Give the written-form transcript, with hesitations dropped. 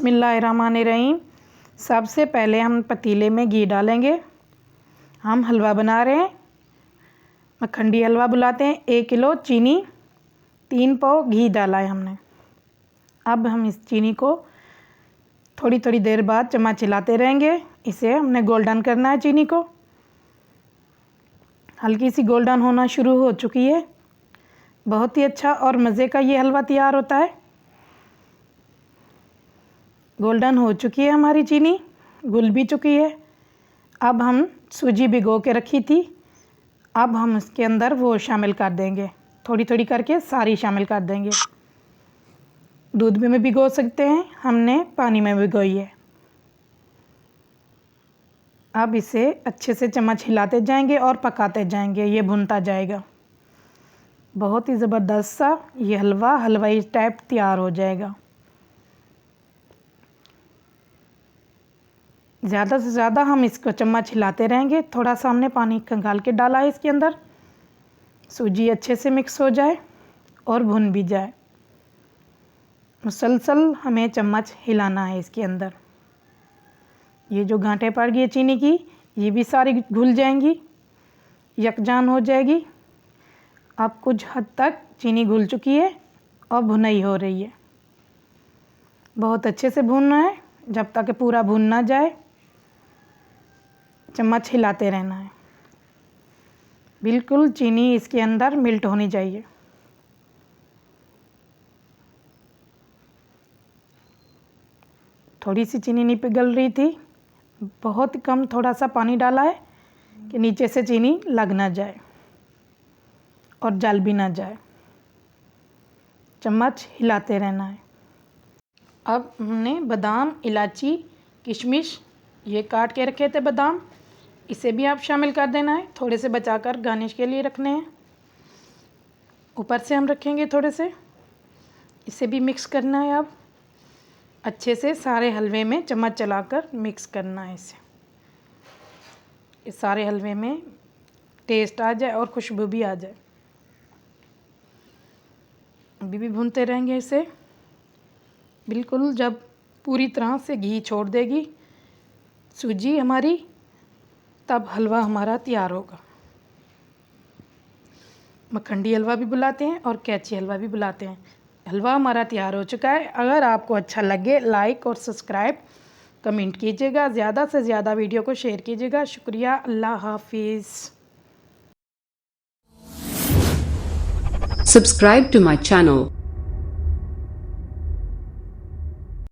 बिस्मिल्लाहिर्रहमानिर्रहीम। सबसे पहले हम पतीले में घी डालेंगे। हम हलवा बना रहे हैं, मखंडी हलवा बुलाते हैं। 1 किलो चीनी, 3 पाव घी डाला है हमने। अब हम इस चीनी को थोड़ी थोड़ी देर बाद चम्मच हिलाते रहेंगे। इसे हमने गोल्डन करना है। चीनी को हल्की सी गोल्डन होना शुरू हो चुकी है। बहुत ही अच्छा और मज़े का ये हलवा तैयार होता है। गोल्डन हो चुकी है हमारी चीनी, घुल भी चुकी है। अब हम सूजी भिगो के रखी थी, अब हम इसके अंदर वो शामिल कर देंगे। थोड़ी थोड़ी करके सारी शामिल कर देंगे। दूध में भी भिगो सकते हैं, हमने पानी में भिगोई है। अब इसे अच्छे से चम्मच हिलाते जाएंगे और पकाते जाएंगे, ये भुनता जाएगा। बहुत ही ज़बरदस्त सा ये हलवा हलवाई टाइप तैयार हो जाएगा। ज़्यादा से ज़्यादा हम इसको चम्मच हिलाते रहेंगे। थोड़ा सा हमने पानी खंगाल के डाला है इसके अंदर, सूजी अच्छे से मिक्स हो जाए और भुन भी जाए। मुसलसल हमें चम्मच हिलाना है इसके अंदर। ये जो गांठें पड़ गई चीनी की, ये भी सारी घुल जाएंगी, यकजान हो जाएगी। अब कुछ हद तक चीनी घुल चुकी है और भुनाई हो रही है। बहुत अच्छे से भूनना है, जब तक पूरा भून ना जाए। चम्मच हिलाते रहना है। बिल्कुल चीनी इसके अंदर मिल्ट होनी चाहिए। थोड़ी सी चीनी नहीं पिघल रही थी, बहुत कम थोड़ा सा पानी डाला है कि नीचे से चीनी लग ना जाए और जल भी ना जाए। चम्मच हिलाते रहना है। अब हमने बादाम, इलायची, किशमिश ये काट के रखे थे बादाम, इसे भी आप शामिल कर देना है। थोड़े से बचाकर गार्निश के लिए रखने हैं। ऊपर से हम रखेंगे थोड़े से। इसे भी मिक्स करना है। अब अच्छे से सारे हलवे में चम्मच चलाकर मिक्स करना है इसे। इस सारे हलवे में टेस्ट आ जाए और खुशबू भी आ जाए। अभी भी भूनते रहेंगे इसे। बिल्कुल जब पूरी तरह से घी छोड़ देगी सूजी हमारी, तब हलवा हमारा तैयार होगा। मखंडी हलवा भी बुलाते हैं और कैची हलवा भी बुलाते हैं। हलवा हमारा तैयार हो चुका है। अगर आपको अच्छा लगे लाइक और सब्सक्राइब कमेंट कीजिएगा। ज़्यादा से ज़्यादा वीडियो को शेयर कीजिएगा। शुक्रिया। अल्लाह हाफिज़। Subscribe to my channel.